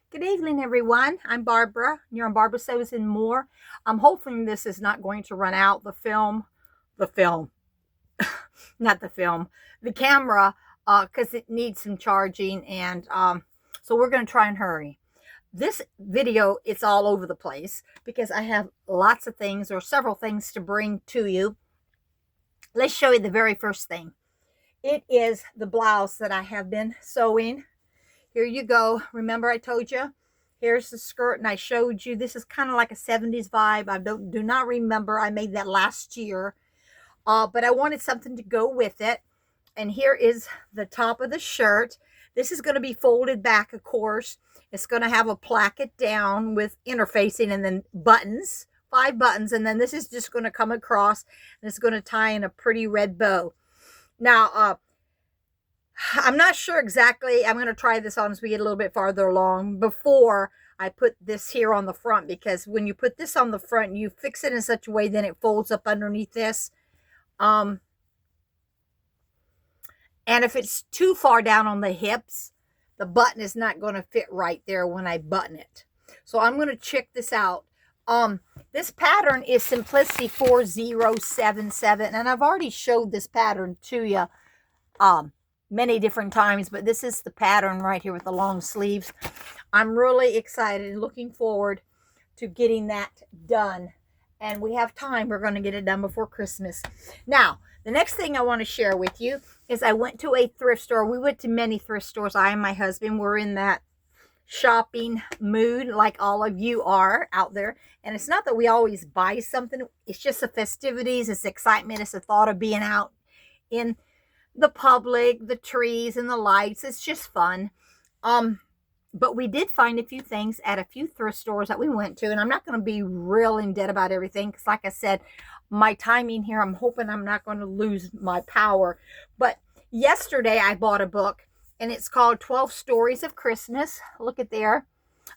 Good evening, everyone. I'm Barbara. You're on Barbara Sews and More. I'm hoping this is not going to run out. The film, not the film, the camera, because it needs some charging, and so we're going to try and hurry. This video, it's all over the place because I have lots of things or several things to bring to you. Let's show you the very first thing. It is the blouse that I have been sewing. Here you go. Remember I told you? Here's the skirt, and I showed you. This is kind of like a 70s vibe. I do not remember. I made that last year. But I wanted something to go with it. And here is the top of the shirt. This is going to be folded back, of course. It's going to have a placket down with interfacing and then buttons, 5 buttons. And then this is just going to come across, and it's going to tie in a pretty red bow. Now, I'm not sure exactly. I'm going to try this on as we get a little bit farther along before I put this here on the front, because when you put this on the front, you fix it in such a way then it folds up underneath this. And if it's too far down on the hips, the button is not going to fit right there when I button it. So I'm going to check this out. This pattern is Simplicity 4077, and I've already showed this pattern to you many different times, but this is the pattern right here with the long sleeves. I'm really excited and looking forward to getting that done, and we have time. We're going to get it done before Christmas. Now, the next thing I want to share with you is I went to a thrift store. We went to many thrift stores. I and my husband were in that shopping mood like all of you are out there. And it's not that we always buy something. It's just the festivities. It's excitement. It's the thought of being out in the public, the trees and the lights. It's just fun. But we did find a few things at a few thrift stores that we went to. And I'm not going to be real in debt about everything, because like I said, my timing here, I'm hoping I'm not going to lose my power. But yesterday I bought a book, and it's called 12 Stories of Christmas. Look at there.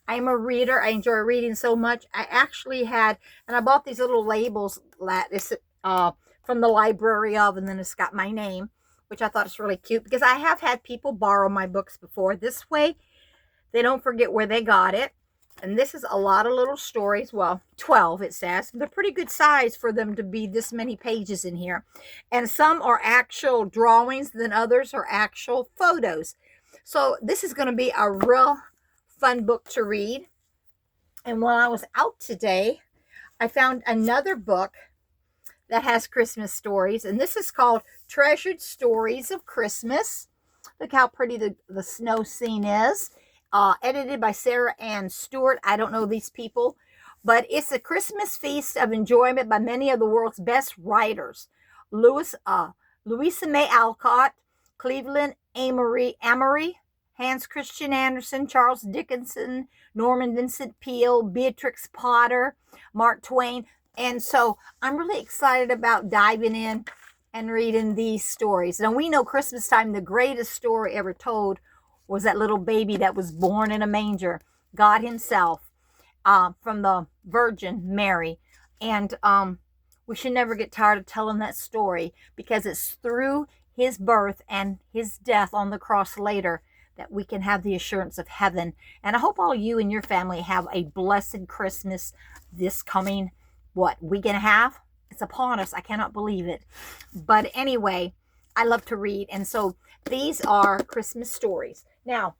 I'm a reader. I enjoy reading so much. I actually had, and I bought these little labels that is from the library of, and then it's got my name, which I thought is really cute, because I have had people borrow my books before. This way, they don't forget where they got it. And this is a lot of little stories. Well, 12 it says. They're pretty good size for them to be this many pages in here. And some are actual drawings, then others are actual photos. So this is going to be a real fun book to read. And while I was out today, I found another book that has Christmas stories. And this is called Treasured Stories of Christmas. Look how pretty the snow scene is. Edited by Sarah Ann Stewart. I don't know these people, but it's a Christmas feast of enjoyment by many of the world's best writers. Louisa May Alcott, Cleveland Amory, Hans Christian Andersen, Charles Dickinson, Norman Vincent Peale, Beatrix Potter, Mark Twain. And so I'm really excited about diving in and reading these stories. Now, we know Christmas time, the greatest story ever told was that little baby that was born in a manger, God himself, from the Virgin Mary. And we should never get tired of telling that story, because it's through his birth and his death on the cross later that we can have the assurance of heaven. And I hope all you and your family have a blessed Christmas this coming, week and a half? It's upon us. I cannot believe it. But anyway, I love to read. And so these are Christmas stories. Now,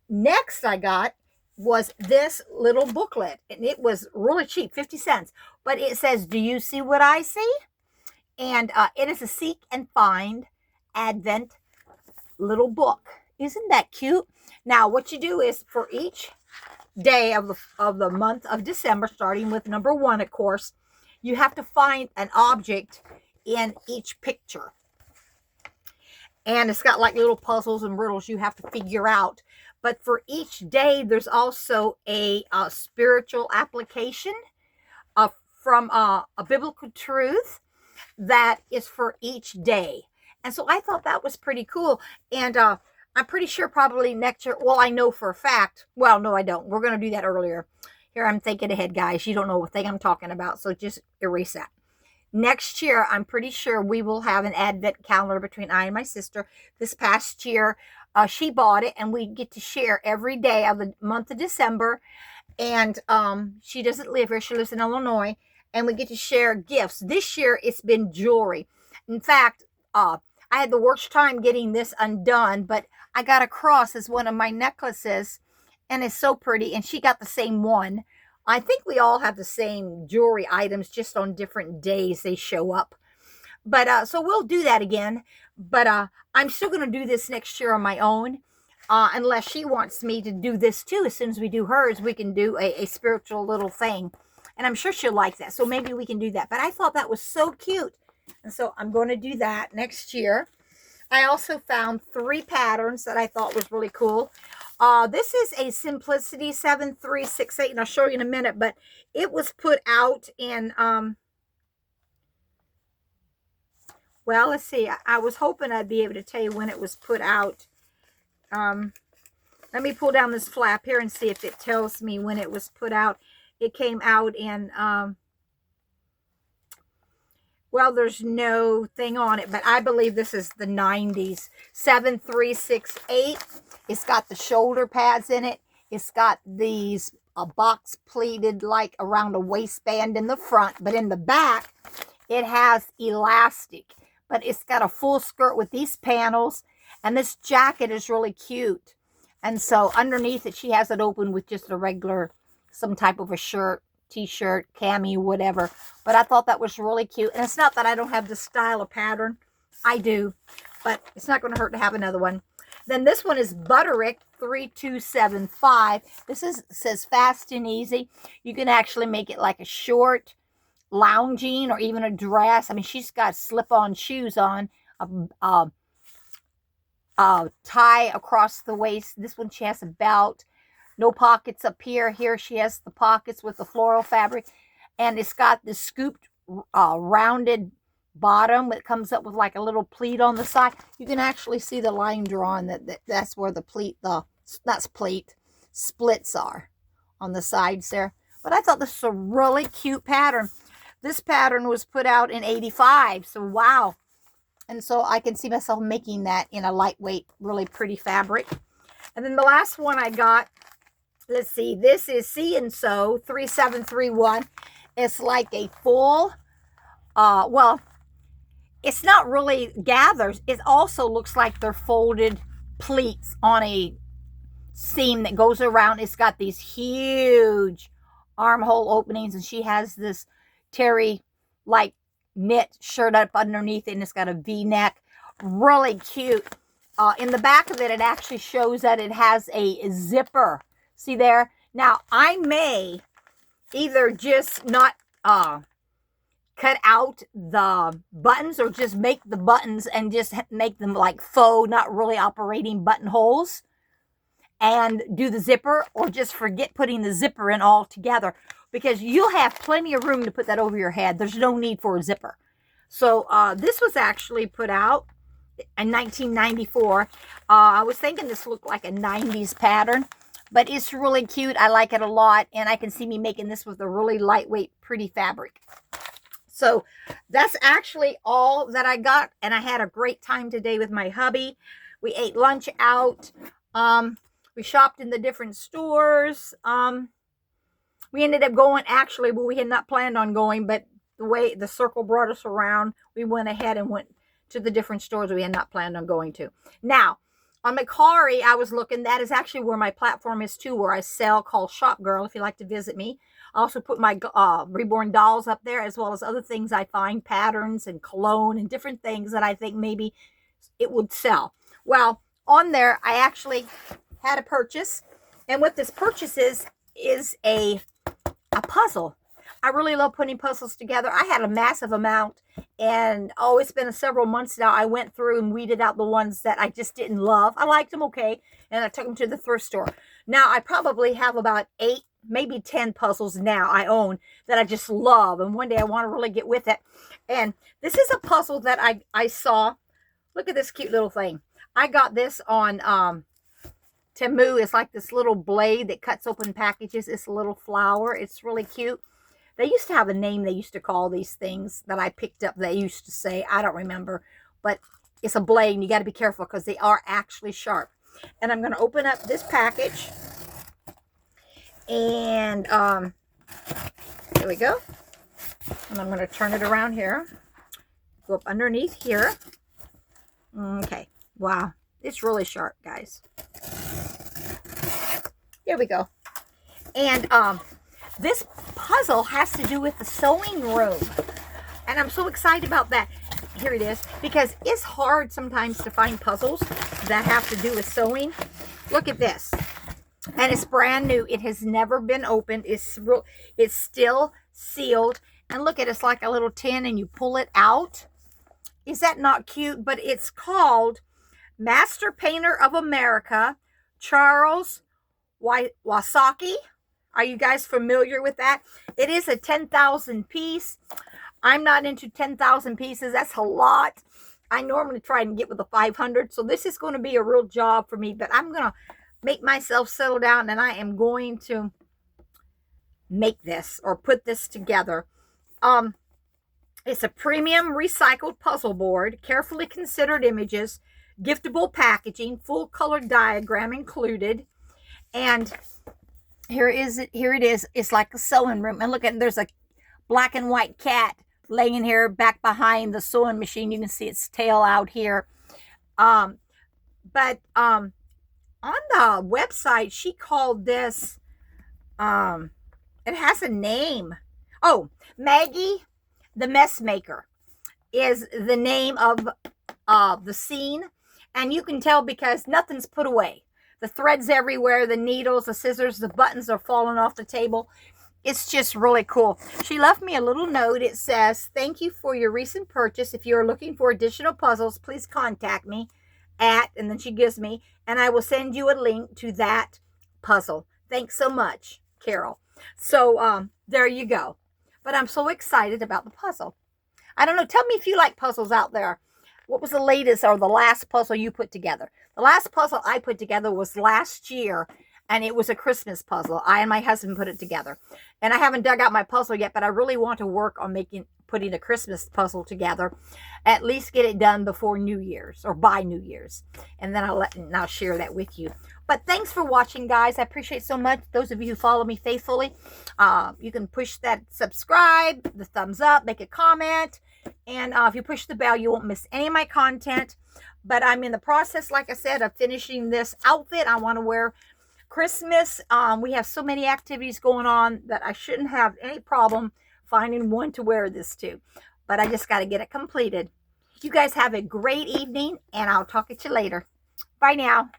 next I got was this little booklet, and it was really cheap, 50 cents. But it says, "Do you see what I see?" And it is a seek and find Advent little book. Isn't that cute? Now, what you do is for each day of the month of December, starting with number 1, of course, you have to find an object in each picture. And it's got like little puzzles and riddles you have to figure out. But for each day, there's also a spiritual application from a biblical truth that is for each day. And so I thought that was pretty cool. And I'm pretty sure probably next year, well, I know for a fact, well, no, I don't. We're going to do that earlier. Here, I'm thinking ahead, guys. You don't know what thing I'm talking about, so just erase that. Next year, I'm pretty sure we will have an Advent calendar between I and my sister. This past year, She bought it, and we get to share every day of the month of December. And she doesn't live here. She lives in Illinois. And we get to share gifts. This year, it's been jewelry. In fact, I had the worst time getting this undone, but I got a cross as one of my necklaces, and it's so pretty. And she got the same one. I think we all have the same jewelry items, just on different days they show up. But so we'll do that again. But I'm still going to do this next year on my own. Unless she wants me to do this too. As soon as we do hers, we can do a spiritual little thing. And I'm sure she'll like that. So maybe we can do that. But I thought that was so cute. And so I'm going to do that next year. I also found 3 patterns that I thought was really cool. This is a Simplicity 7368. And I'll show you in a minute. But it was put out in... well, let's see. I was hoping I'd be able to tell you when it was put out. Let me pull down this flap here and see if it tells me when it was put out. It came out in, well, there's no thing on it, but I believe this is the 90s. 7368. It's got the shoulder pads in it. It's got these box pleated like around a waistband in the front, but in the back, it has elastic. But it's got a full skirt with these panels. And this jacket is really cute. And so underneath it, she has it open with just a regular, some type of a shirt, t-shirt, cami, whatever. But I thought that was really cute. And it's not that I don't have this style of pattern. I do. But it's not going to hurt to have another one. Then this one is Butterick 3275. This says fast and easy. You can actually make it like a short, lounging, or even a dress. I mean, she's got slip-on shoes on. Tie across the waist. This one she has a belt. No pockets up here. Here she has the pockets with the floral fabric. And it's got this scooped, rounded bottom that comes up with like a little pleat on the side. You can actually see the line drawn. That's where the pleat, splits are on the sides there. But I thought this was a really cute pattern. This pattern was put out in 85. So wow. And so I can see myself making that in a lightweight, really pretty fabric. And then the last one I got, let's see, this is See and Sew 3731. It's like a full, well, it's not really gathers. It also looks like they're folded pleats on a seam that goes around. It's got these huge armhole openings, and she has this terry like knit shirt up underneath it, and it's got a V-neck. Really cute. In the back of it, it actually shows that it has a zipper. See there? Now, I may either just not cut out the buttons, or just make the buttons and just make them like faux, not really operating buttonholes, and do the zipper, or just forget putting the zipper in altogether, because you'll have plenty of room to put that over your head. There's no need for a zipper. So this was actually put out in 1994. I was thinking this looked like a 90s pattern, but it's really cute. I like it a lot, and I can see me making this with a really lightweight, pretty fabric. So that's actually all that I got, and I had a great time today with my hubby. We ate lunch out. We shopped in the different stores. We ended up going, actually, well, we had not planned on going, but the way the circle brought us around, we went ahead and went to the different stores we had not planned on going to. Now, on Mercari, I was looking. That is actually where my platform is too, where I sell, called Shop Girl, if you'd like to visit me. I also put my reborn dolls up there, as well as other things I find, patterns and cologne and different things that I think maybe it would sell. Well, on there, I actually had a purchase. And what this purchase is a puzzle. I really love putting puzzles together. I had a massive amount, and it's been several months now. I went through and weeded out the ones that I just didn't love. I liked them okay, and I took them to the thrift store. Now I probably have about 8, maybe 10 puzzles now I own that I just love, and one day I want to really get with it. And this is a puzzle that I saw. Look at this cute little thing. I got this on Temu. It's like this little blade that cuts open packages. It's a little flower. It's really cute. They used to have a name they used to call these things that I picked up. They used to say, I don't remember, but it's a blade, and you got to be careful because they are actually sharp. And I'm going to open up this package. And there we go. And I'm going to turn it around here. Go up underneath here. Okay. Wow. It's really sharp, guys. Here we go. And this puzzle has to do with the sewing room. And I'm so excited about that. Here it is. Because it's hard sometimes to find puzzles that have to do with sewing. Look at this. And it's brand new. It has never been opened. It's still sealed. And look at it. It's like a little tin and you pull it out. Is that not cute? But it's called Master Painter of America, Charles Wasaki. Are you guys familiar with that? It is a 10,000 piece. I'm not into 10,000 pieces. That's a lot. I normally try and get with a 500. So this is going to be a real job for me. But I'm going to make myself settle down and I am going to make this or put this together. It's a premium recycled puzzle board, carefully considered images, giftable packaging, full color diagram included. And here it is. It's like a sewing room. And look at, there's a black and white cat laying here back behind the sewing machine. You can see its tail out here. On the website, she called this, it has a name. Oh, Maggie the Mess Maker is the name of the scene. And you can tell because nothing's put away. The threads everywhere, the needles, the scissors, the buttons are falling off the table. It's just really cool. She left me a little note. It says, "Thank you for your recent purchase. If you are looking for additional puzzles, please contact me at," and then she gives me, "and I will send you a link to that puzzle. Thanks so much, Carol." So there you go. But I'm so excited about the puzzle. I don't know. Tell me if you like puzzles out there. What was the latest or the last puzzle you put together? The last puzzle I put together was last year, and it was a Christmas puzzle. I and my husband put it together. And I haven't dug out my puzzle yet, but I really want to work on putting a Christmas puzzle together. At least get it done before New Year's or by New Year's. And then I'll share that with you. But thanks for watching, guys. I appreciate so much. Those of you who follow me faithfully, you can push that subscribe, the thumbs up, make a comment. And if you push the bell, you won't miss any of my content. But I'm in the process, like I said, of finishing this outfit. I want to wear Christmas. We have so many activities going on that I shouldn't have any problem finding one to wear this to. But I just got to get it completed. You guys have a great evening, and I'll talk to you later. Bye now.